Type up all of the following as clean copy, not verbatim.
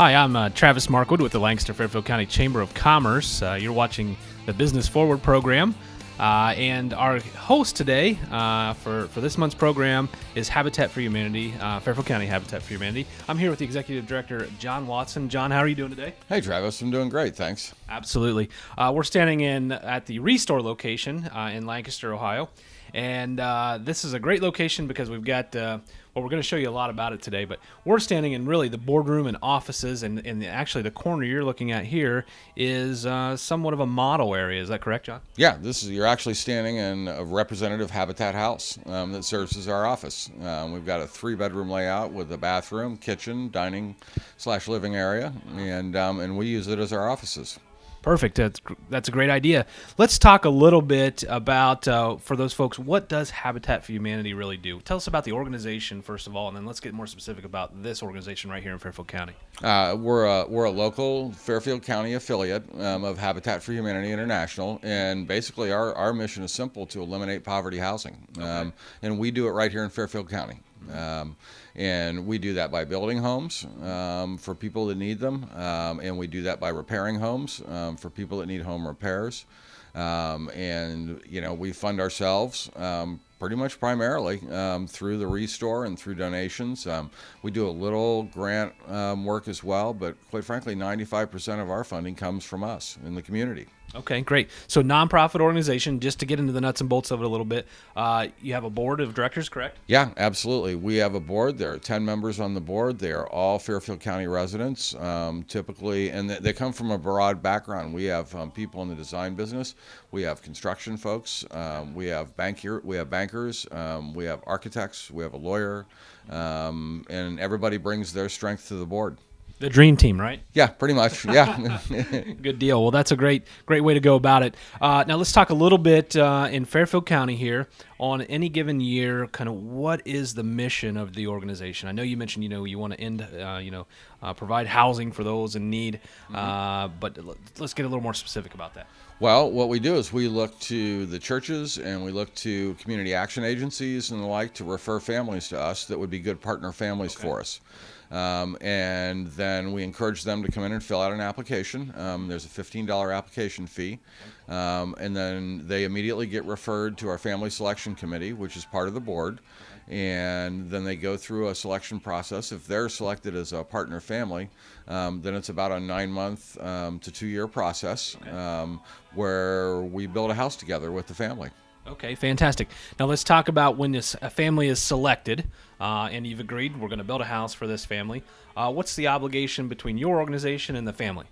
Hi, I'm Travis Markwood with the Lancaster Fairfield County Chamber of Commerce. You're watching the Business Forward program, and our host today for this month's program is Habitat for Humanity, Fairfield County Habitat for Humanity. I'm here with the Executive Director, John Watson. John, how are you doing today? Hey, Travis. I'm doing great, thanks. Absolutely. We're standing at the Restore location in Lancaster, Ohio. And this is a great location because we've got, we're going to show you a lot about it today, but we're standing in really the boardroom and offices, and actually the corner you're looking at here is somewhat of a model area. Is that correct, John? Yeah, you're actually standing in a representative Habitat house that serves as our office. We've got a 3-bedroom layout with a bathroom, kitchen, dining/living area, and we use it as our offices. Perfect. That's a great idea. Let's talk a little bit about, for those folks, what does Habitat for Humanity really do? Tell us about the organization, first of all, and then let's get more specific about this organization right here in Fairfield County. We're a local Fairfield County affiliate of Habitat for Humanity International, and basically our mission is simple: to eliminate poverty housing. Okay. And we do it right here in Fairfield County. And we do that by building homes for people that need them, and we do that by repairing homes for people that need home repairs. And we fund ourselves pretty much primarily through the Restore and through donations. We do a little grant work as well, but quite frankly, 95% of our funding comes from us in the community. Okay, great. So nonprofit organization, just to get into the nuts and bolts of it a little bit, you have a board of directors, correct? Yeah, absolutely. We have a board. There are 10 members on the board. They are all Fairfield County residents, typically, and they come from a broad background. We have people in the design business. We have construction folks. We have bankers. We have architects. We have a lawyer, and everybody brings their strength to the board. The dream team, right? Yeah, pretty much. Yeah. Good deal. Well, that's a great way to go about it. Now let's talk a little bit in Fairfield County here on any given year. Kind of what is the mission of the organization? I know you mentioned you want to end provide housing for those in need, but let's get a little more specific about that. Well, what we do is we look to the churches and we look to community action agencies and the like to refer families to us that would be good partner families for us. And then we encourage them to come in and fill out an application. There's a $15 application fee. And then they immediately get referred to our family selection committee, which is part of the board. And then they go through a selection process. If they're selected as a partner family, then it's about a 9-month to 2-year process where we build a house together with the family. Okay, fantastic. Now let's talk about when a family is selected and you've agreed we're going to build a house for this family. What's the obligation between your organization and the family?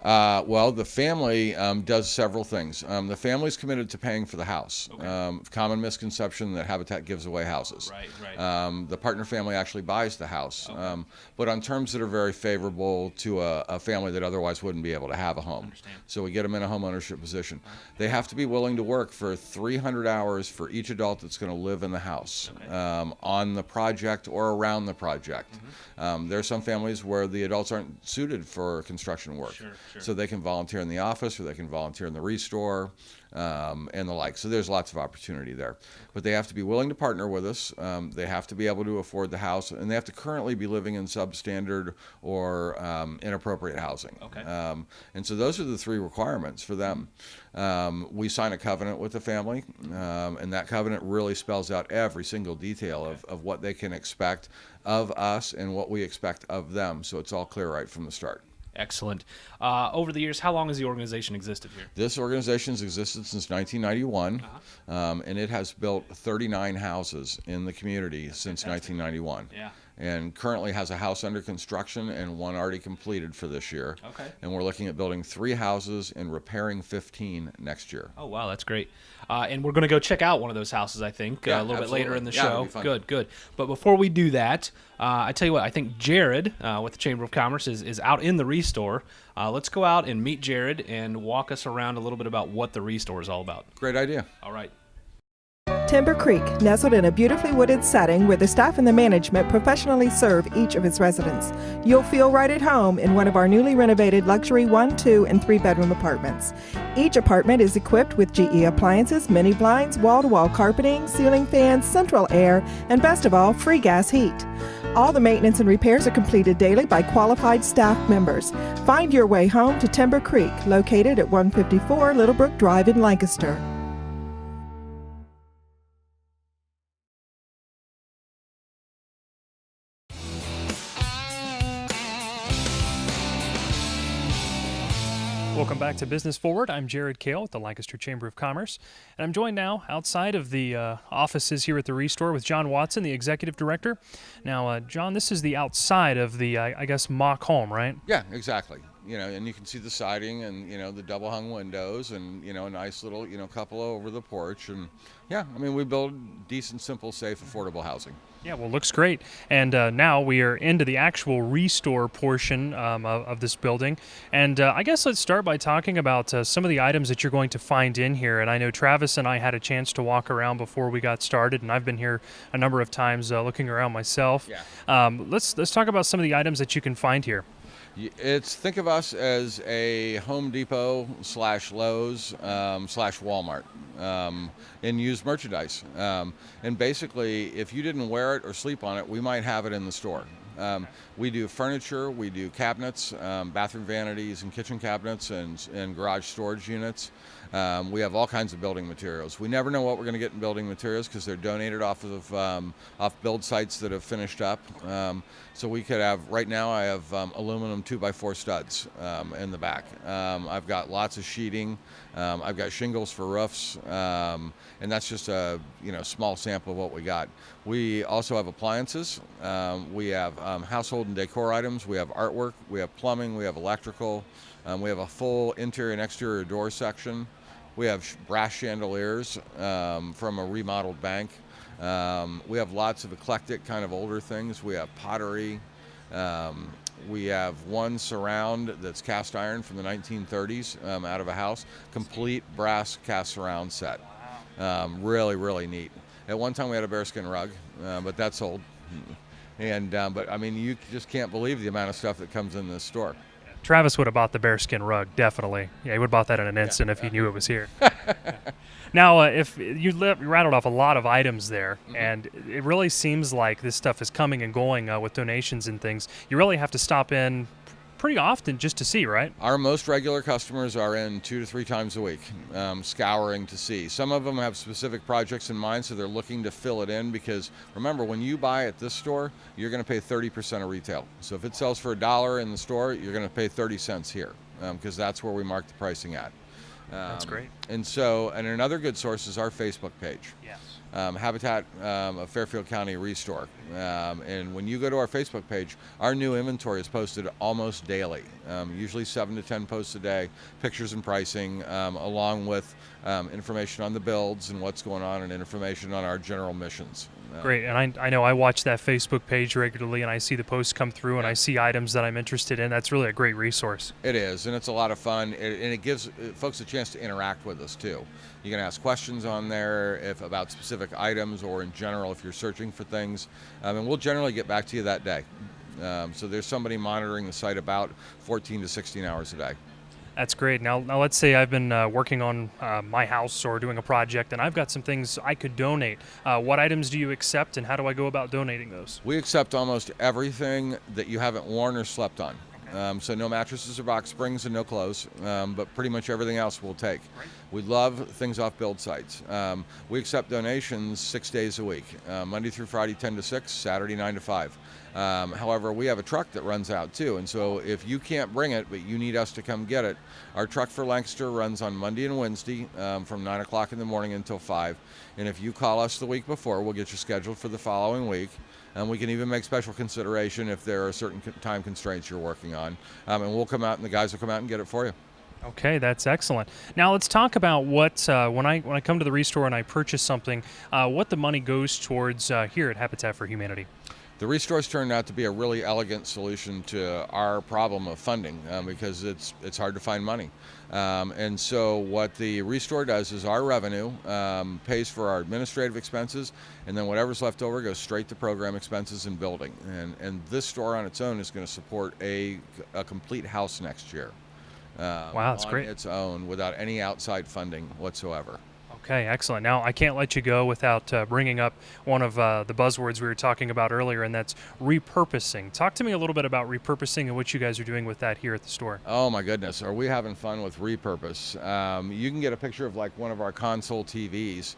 Well, the family does several things. The family's committed to paying for the house. Okay. Common misconception that Habitat gives away houses. Right. The partner family actually buys the house, Okay. but on terms that are very favorable to a family that otherwise wouldn't be able to have a home. Understand. So we get them in a home ownership position. They have to be willing to work for 300 hours for each adult that's going to live in the house, on the project or around the project. There are some families where the adults aren't suited for construction work. Sure. So they can volunteer in the office or they can volunteer in the Restore and the like. So there's lots of opportunity there. But they have to be willing to partner with us. They have to be able to afford the house, and they have to currently be living in substandard or inappropriate housing. Okay. And so those are the 3 requirements for them. We sign a covenant with the family, and that covenant really spells out every single detail of what they can expect of us and what we expect of them. So it's all clear right from the start. Excellent. Over the years, how long has the organization existed here? This organization has existed since 1991, and it has built 39 houses in the community since fantastic. 1991. Yeah. And currently has a house under construction and 1 already completed for this year. Okay. And we're looking at building 3 houses and repairing 15 next year. Oh, wow, that's great. And we're going to go check out one of those houses, I think, Yeah, a little bit later in the absolutely. show. That'd be fun. Good. But before we do that, I tell you what, I think Jared with the Chamber of Commerce is out in the Restore. Let's go out and meet Jared and walk us around a little bit about what the Restore is all about. Great idea. All right. Timber Creek, nestled in a beautifully wooded setting where the staff and the management professionally serve each of its residents. You'll feel right at home in one of our newly renovated luxury 1, 2, and 3-bedroom apartments. Each apartment is equipped with GE appliances, mini blinds, wall-to-wall carpeting, ceiling fans, central air, and best of all, free gas heat. All the maintenance and repairs are completed daily by qualified staff members. Find your way home to Timber Creek, located at 154 Littlebrook Drive in Lancaster. Welcome back to Business Forward. I'm Jared Kale with the Lancaster Chamber of Commerce, and I'm joined now outside of the offices here at the Restore with John Watson, the Executive Director. Now, John, this is the outside of the, I guess, mock home, right? Yeah, exactly. And you can see the siding and, the double hung windows and, a nice little, cupola over the porch. And yeah, we build decent, simple, safe, affordable housing. Yeah, well, looks great. And now we are into the actual Restore portion of this building. And I guess let's start by talking about some of the items that you're going to find in here. And I know Travis and I had a chance to walk around before we got started, and I've been here a number of times looking around myself. Yeah. Let's talk about some of the items that you can find here. Think of us as a Home Depot / Lowe's / Walmart in used merchandise. And basically, if you didn't wear it or sleep on it, we might have it in the store. We do furniture, we do cabinets, bathroom vanities and kitchen cabinets and garage storage units. We have all kinds of building materials. We never know what we're going to get in building materials because they're donated off build sites that have finished up. So we could have, right now I have aluminum 2x4 studs in the back. I've got lots of sheeting. I've got shingles for roofs. And that's just a small sample of what we got. We also have appliances. We have household and decor items. We have artwork. We have plumbing. We have electrical. We have a full interior and exterior door section. We have brass chandeliers from a remodeled bank. We have lots of eclectic kind of older things. We have pottery. We have one surround that's cast iron from the 1930s out of a house. Complete brass cast surround set. Really, really neat. At one time we had a bearskin rug, but that's old. But you just can't believe the amount of stuff that comes in this store. Travis would have bought the bearskin rug, definitely. Yeah, he would have bought that in an instant if he knew it was here. Now, if you rattled off a lot of items there, and it really seems like this stuff is coming and going with donations and things. You really have to stop in pretty often just to see, right? Our most regular customers are in 2 to 3 times a week, scouring to see. Some of them have specific projects in mind, so they're looking to fill it in because, remember, when you buy at this store, you're going to pay 30% of retail. So if it sells for $1 in the store, you're going to pay 30 cents here because that's where we mark the pricing at. That's great. And another good source is our Facebook page. Yes. Habitat of Fairfield County Restore. And when you go to our Facebook page, our new inventory is posted almost daily, usually 7 to 10 posts a day, pictures and pricing, along with information on the builds and what's going on and information on our general missions. Great, and I know I watch that Facebook page regularly, and I see the posts come through, and I see items that I'm interested in. That's really a great resource. It is, and it's a lot of fun, and it gives folks a chance to interact with us too. You can ask questions on there about specific items or in general if you're searching for things, and we'll generally get back to you that day. So there's somebody monitoring the site about 14 to 16 hours a day. That's great. Now let's say I've been working on my house or doing a project, and I've got some things I could donate. What items do you accept, and how do I go about donating those? We accept almost everything that you haven't worn or slept on. So no mattresses or box springs and no clothes, but pretty much everything else we'll take. Right. We love things off build sites. We accept donations 6 days a week, Monday through Friday 10 to 6, Saturday 9 to 5. However, we have a truck that runs out too, and so if you can't bring it but you need us to come get it, our truck for Lancaster runs on Monday and Wednesday from 9 o'clock in the morning until 5. And if you call us the week before, we'll get you scheduled for the following week. And we can even make special consideration if there are certain time constraints you're working on. And we'll come out and the guys will come out and get it for you. Okay, that's excellent. Now let's talk about what when I come to the Restore and I purchase something, what the money goes towards here at Habitat for Humanity. The Restore's turned out to be a really elegant solution to our problem of funding because it's hard to find money. And so what the Restore does is our revenue pays for our administrative expenses, and then whatever's left over goes straight to program expenses and building. And this store on its own is going to support a complete house next year. Wow, that's great. On its own without any outside funding whatsoever. Okay, excellent. Now, I can't let you go without bringing up one of the buzzwords we were talking about earlier, and that's repurposing. Talk to me a little bit about repurposing and what you guys are doing with that here at the store. Oh my goodness, are we having fun with repurpose? You can get a picture of like one of our console TVs,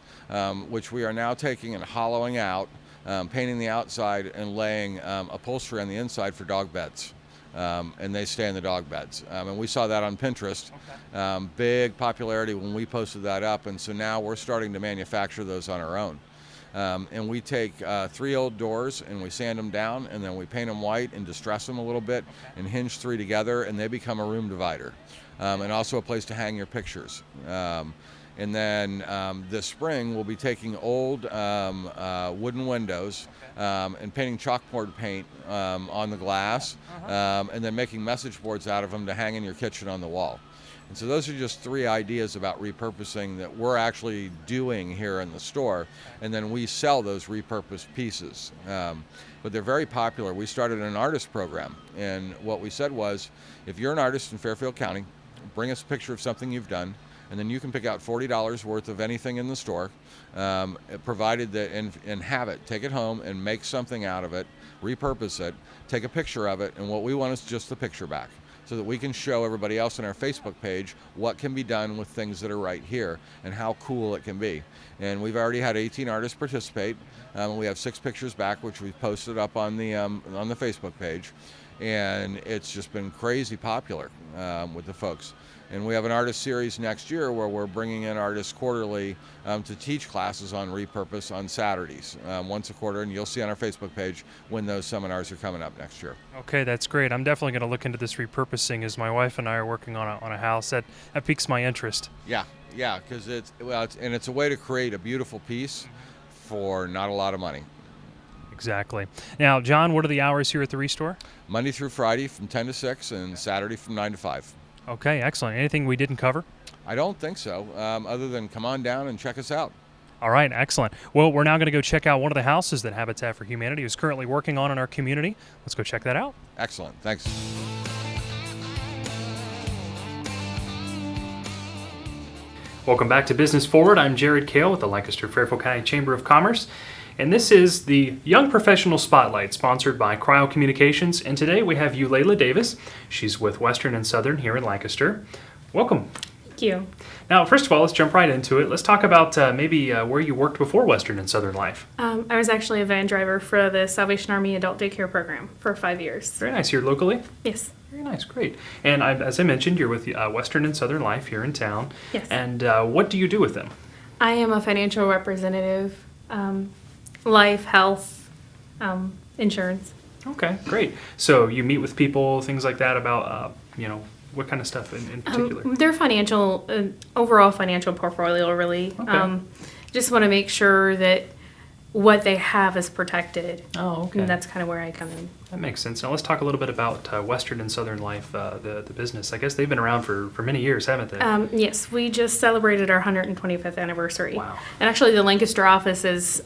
which we are now taking and hollowing out, painting the outside and laying upholstery on the inside for dog beds. And they stay in the dog beds. And we saw that on Pinterest. Big popularity when we posted that up, and so now we're starting to manufacture those on our own. And we take 3 old doors and we sand them down, and then we paint them white and distress them a little bit and hinge 3 together, and they become a room divider. And also a place to hang your pictures. And then this spring, we'll be taking old wooden windows and painting chalkboard paint on the glass, and then making message boards out of them to hang in your kitchen on the wall. And so those are just 3 ideas about repurposing that we're actually doing here in the store, and then we sell those repurposed pieces. But they're very popular. We started an artist program, and what we said was, if you're an artist in Fairfield County, bring us a picture of something you've done, and then you can pick out $40 worth of anything in the store, provided that, and have it, take it home and make something out of it, repurpose it, take a picture of it, and what we want is just the picture back, so that we can show everybody else on our Facebook page what can be done with things that are right here and how cool it can be. And we've already had 18 artists participate. We have 6 pictures back, which we've posted up on the Facebook page, and it's just been crazy popular with the folks. And we have an artist series next year where we're bringing in artists quarterly to teach classes on repurpose on Saturdays, once a quarter, and you'll see on our Facebook page when those seminars are coming up next year. Okay, that's great. I'm definitely going to look into this repurposing, as my wife and I are working on a house. That piques my interest. Yeah, because it's a way to create a beautiful piece for not a lot of money. Exactly. Now, John, what are the hours here at the Restore? Monday through Friday from 10 to 6 and Saturday from 9 to 5. Okay, excellent. Anything we didn't cover? I don't think so, other than come on down and check us out. All right, excellent. Well, we're now going to go check out one of the houses that Habitat for Humanity is currently working on in our community. Let's go check that out. Excellent. Thanks. Welcome back to Business Forward. I'm Jared Kale with the Lancaster-Fairfield County Chamber of Commerce. And this is the Young Professional Spotlight, sponsored by Cryo Communications. And today we have Eulayla Davis. She's with Western and Southern here in Lancaster. Welcome. Thank you. Now, first of all, let's jump right into it. Let's talk about maybe where you worked before Western and Southern Life. I was actually a van driver for the Salvation Army Adult Daycare Program for 5 years. Very nice. Here locally? Yes. Very nice. Great. And as I mentioned, you're with Western and Southern Life here in town. Yes. And what do you do with them? I am a financial representative, life, health, insurance. Okay, great. So you meet with people, things like that about, what kind of stuff in particular? Their financial, overall financial portfolio, really. Okay. Just want to make sure that what they have is protected. Oh, okay. And that's kind of where I come in. That makes sense. Now let's talk a little bit about Western and Southern Life, the business. I guess they've been around for many years, haven't they? Yes, we just celebrated our 125th anniversary. Wow. And actually the Lancaster office is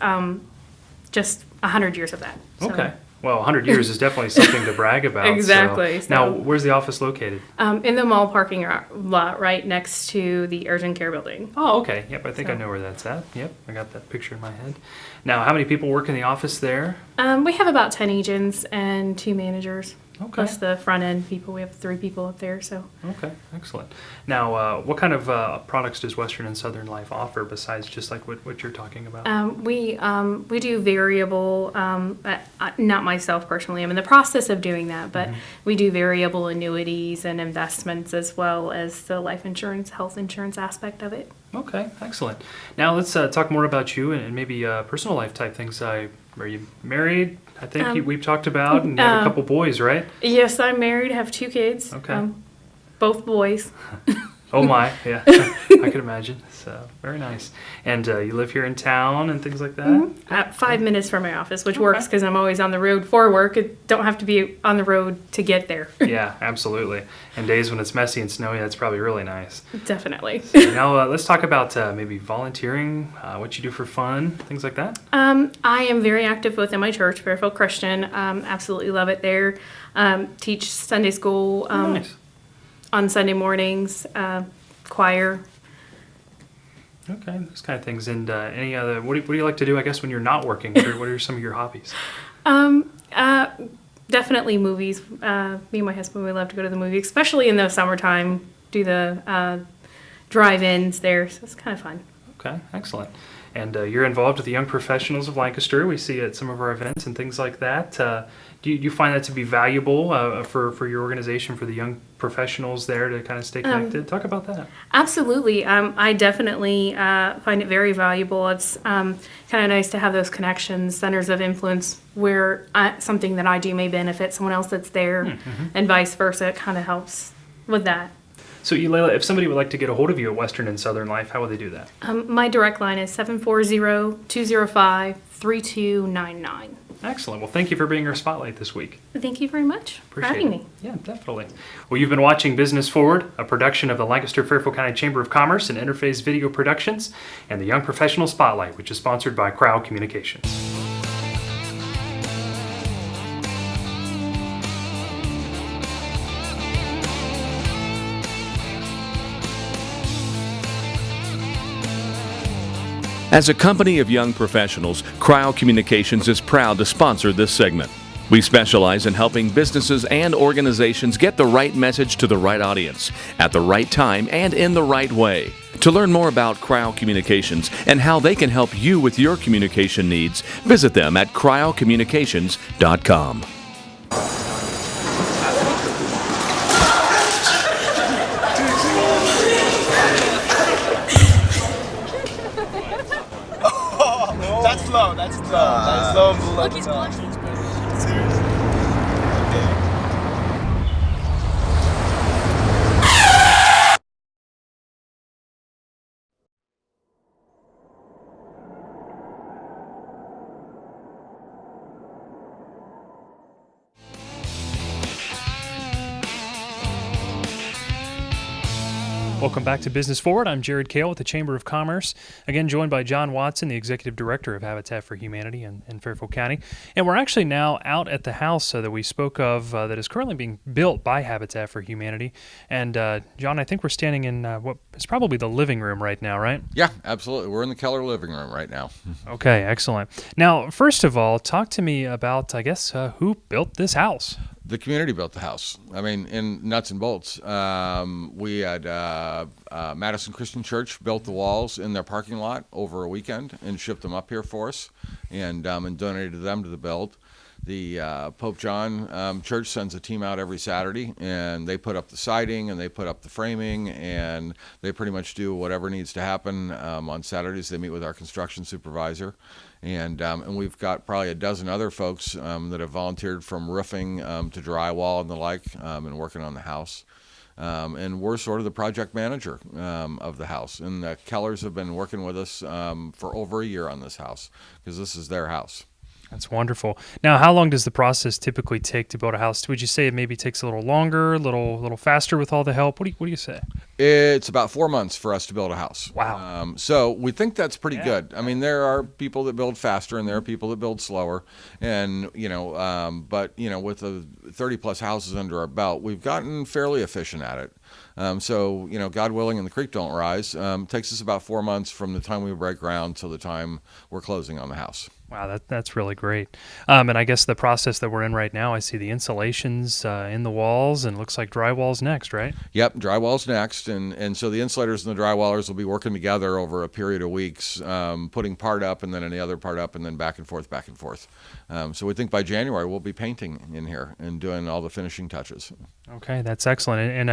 just 100 years of that. So. Okay. Well, 100 years is definitely something to brag about. Exactly. So. Now, where's the office located? In the mall parking lot right next to the urgent care building. Oh, okay. Yep, I think I know where that's at. Yep, I got that picture in my head. Now, how many people work in the office there? We have about 10 agents and 2 managers. Okay. Plus the front end people. We have 3 people up there. So. Okay, excellent. Now, what kind of products does Western and Southern Life offer besides just like what you're talking about? We do variable, not myself personally. I'm in the process of doing that, but we do variable annuities and investments as well as the life insurance, health insurance aspect of it. Okay, excellent. Now let's talk more about you and maybe personal life type things. Are you married? I think we've talked about, and you have a couple boys, right? Yes, I'm married, have 2 kids. Okay. Both boys. Oh my, yeah, I could imagine. So very nice. And you live here in town and things like that? At 5 minutes from my office, which works because I'm always on the road for work. I don't have to be on the road to get there. Yeah, absolutely. And days when it's messy and snowy, that's probably really nice. Definitely. So now let's talk about maybe volunteering, what you do for fun, things like that. I am very active within my church, Fairfield Christian. Absolutely love it there. Teach Sunday school Nice. on Sunday mornings, choir. Okay, those kind of things. And any other, what do you like to do, I guess, when you're not working? What are some of your hobbies? Definitely movies. Me and my husband, we love to go to the movie, especially in the summertime, do the drive-ins there, so it's kind of fun. Okay, excellent. And you're involved with the Young Professionals of Lancaster. We see at some of our events and things like that. Do you find that to be valuable for your organization, for the young professionals there to kind of stay connected? Talk about that. Absolutely. I definitely find it very valuable. It's kind of nice to have those connections, centers of influence, where something that I do may benefit someone else that's there, and vice versa. It kind of helps with that. So, Eulalia, if somebody would like to get a hold of you at Western and Southern Life, how would they do that? My direct line is 740-205-3299. Excellent. Well, thank you for being our spotlight this week. Thank you very much for having me. Yeah, definitely. Well, you've been watching Business Forward, a production of the Lancaster-Fairfield County Chamber of Commerce and Interface Video Productions, and the Young Professional Spotlight, which is sponsored by Crowd Communications. As a company of young professionals, Cryo Communications is proud to sponsor this segment. We specialize in helping businesses and organizations get the right message to the right audience, at the right time, and in the right way. To learn more about Cryo Communications and how they can help you with your communication needs, visit them at cryocommunications.com. That's low. That's low and below. Look, he's blushing. Seriously. Okay. Welcome back to Business Forward. I'm Jared Kale with the Chamber of Commerce. Again, joined by John Watson, the Executive Director of Habitat for Humanity in Fairfield County. And we're actually now out at the house that we spoke of that is currently being built by Habitat for Humanity. And John, I think we're standing in what is probably the living room right now, right? Yeah, absolutely. We're in the Keller living room right now. Okay, excellent. Now, first of all, talk to me about, I guess, who built this house? The community built the house. I mean, in nuts and bolts. We had Madison Christian Church built the walls in their parking lot over a weekend and shipped them up here for us, and donated them to the build. The Pope John Church sends a team out every Saturday, and they put up the siding and they put up the framing, and they pretty much do whatever needs to happen. On Saturdays, they meet with our construction supervisor. And we've got probably a dozen other folks that have volunteered, from roofing to drywall and the like, and working on the house. And we're sort of the project manager of the house. And the Kellers have been working with us for over a year on this house, because this is their house. That's wonderful. Now, how long does the process typically take to build a house? Would you say it maybe takes a little longer, a little faster with all the help? What do you say? It's about 4 months for us to build a house. Wow. So we think that's pretty good. I mean, there are people that build faster and there are people that build slower. And, but, with the 30 plus houses under our belt, we've gotten fairly efficient at it. So, God willing and the creek don't rise, takes us about 4 months from the time we break ground till the time we're closing on the house. Wow, that's really great. And I guess the process that we're in right now, I see the insulations in the walls, and looks like drywall's next, right? Yep, drywall's next. And so the insulators and the drywallers will be working together over a period of weeks, putting part up and then the other part up, and then back and forth. So we think by January we'll be painting in here and doing all the finishing touches. Okay, that's excellent. And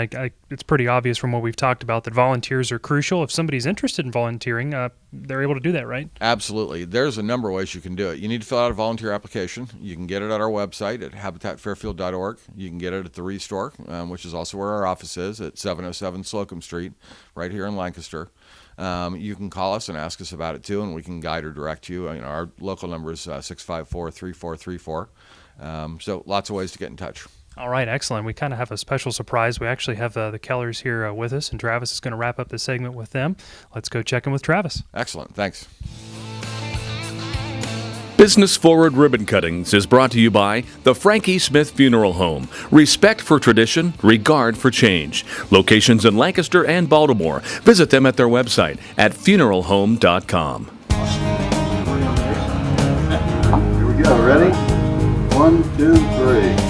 it's pretty obvious from what we've talked about that volunteers are crucial. If somebody's interested in volunteering, they're able to do that, right? Absolutely. There's a number of ways you can do it. You need to fill out a volunteer application. You can get it at our website at habitatfairfield.org. You can get it at the Restore, which is also where our office is, at 707 Slocum Street, right here in Lancaster. You can call us and ask us about it too, and we can guide or direct you. Our local number is 654-3434. So lots of ways to get in touch. All right, excellent. We kind of have a special surprise. We actually have the Kellers here with us, and Travis is going to wrap up the segment with them. Let's go check in with Travis. Excellent. Thanks. Business Forward Ribbon Cuttings is brought to you by the Frankie Smith Funeral Home. Respect for tradition, regard for change. Locations in Lancaster and Baltimore. Visit them at their website at funeralhome.com. Here we go. Ready? 1, 2, 3.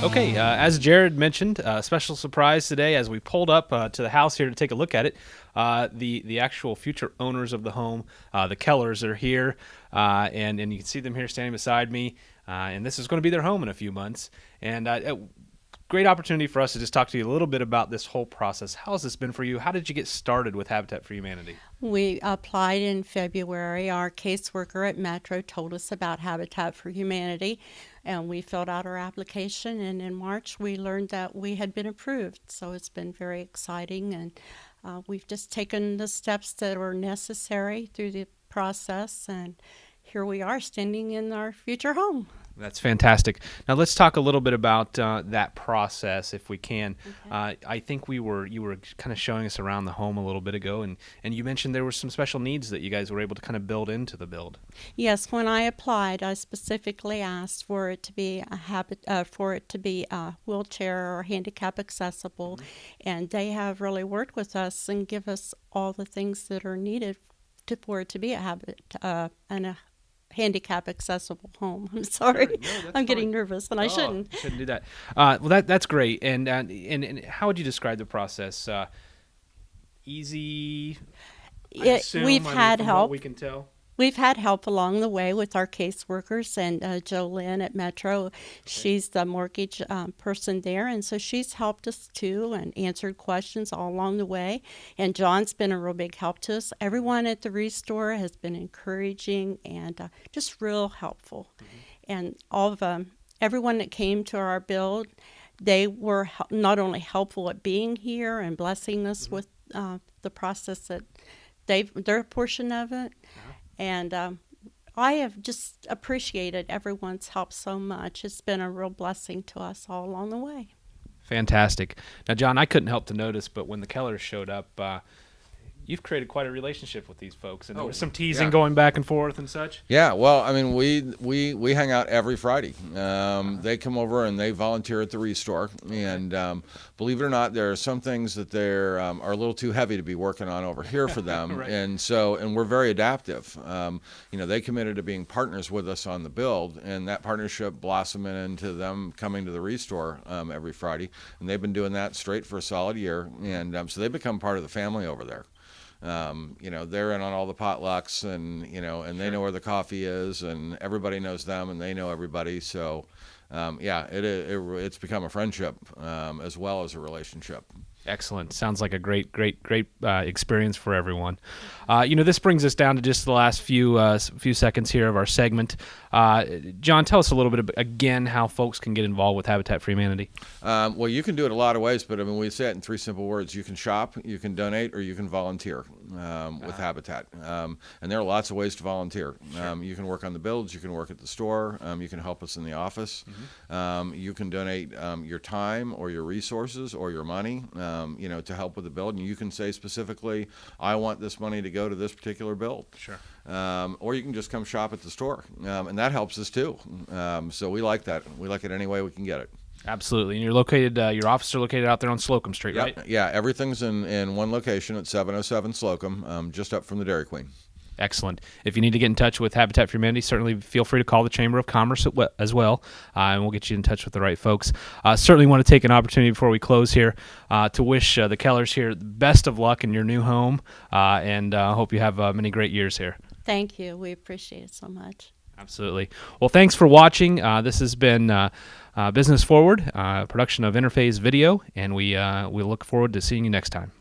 Okay, as Jared mentioned, a special surprise today as we pulled up to the house here to take a look at it. The actual future owners of the home, the Kellers, are here, and you can see them here standing beside me. And this is going to be their home in a few months. And great opportunity for us to just talk to you a little bit about this whole process. How has this been for you? How did you get started with Habitat for Humanity? We applied in February. Our caseworker at Metro told us about Habitat for Humanity, and we filled out our application, and in March we learned that we had been approved. So it's been very exciting, and we've just taken the steps that were necessary through the process, and here we are standing in our future home. That's fantastic. Now let's talk a little bit about that process, if we can. Okay. I think you were kind of showing us around the home a little bit ago, and you mentioned there were some special needs that you guys were able to kind of build into the build. Yes, when I applied, I specifically asked for it to be a wheelchair or handicap accessible, and they have really worked with us and give us all the things that are needed for it to be a handicap accessible home. I'm sorry. Sure. No, I'm getting nervous, and I shouldn't. Shouldn't do that. Well, that's great. And how would you describe the process? Easy. We've had help. What we can tell. We've had help along the way with our caseworkers, and Jolynn at Metro, okay. She's the mortgage person there, and so she's helped us too and answered questions all along the way. And John's been a real big help to us. Everyone at the Restore has been encouraging and just real helpful. And all of everyone that came to our build, they were not only helpful at being here and blessing us with the process that their portion of it. And I have just appreciated everyone's help so much. It's been a real blessing to us all along the way. Fantastic. Now, John, I couldn't help to notice, but when the Kellers showed up, you've created quite a relationship with these folks, and there was some teasing going back and forth and such. Yeah, well, I mean, we hang out every Friday. They come over and they volunteer at the Restore, and believe it or not, there are some things that are a little too heavy to be working on over here for them, right. and we're very adaptive. They committed to being partners with us on the build, and that partnership blossoming into them coming to the Restore every Friday, and they've been doing that straight for a solid year, and so they become part of the family over there. They're in on all the potlucks, and they know where the coffee is, and everybody knows them, and they know everybody. So, it's become a friendship as well as a relationship. Excellent. Sounds like a great experience for everyone. This brings us down to just the last few seconds here of our segment. John, tell us a little bit again how folks can get involved with Habitat for Humanity. Well, you can do it a lot of ways, but I mean, we say it in 3 simple words: you can shop, you can donate, or you can volunteer with Habitat. And there are lots of ways to volunteer. Sure. You can work on the builds, you can work at the store, you can help us in the office. You can donate your time or your resources or your money. To help with the build, and you can say specifically, I want this money to go to this particular build. Sure. Or you can just come shop at the store, and that helps us too. So we like that. We like it any way we can get it. Absolutely. And you're located, your office are located out there on Slocum Street, right? Yeah, everything's in one location at 707 Slocum, just up from the Dairy Queen. Excellent. If you need to get in touch with Habitat for Humanity, certainly feel free to call the Chamber of Commerce as well, and we'll get you in touch with the right folks. Certainly want to take an opportunity before we close here to wish the Kellers here the best of luck in your new home, and hope you have many great years here. Thank you. We appreciate it so much. Absolutely. Well, thanks for watching. This has been Business Forward, production of Interphase Video, and we look forward to seeing you next time.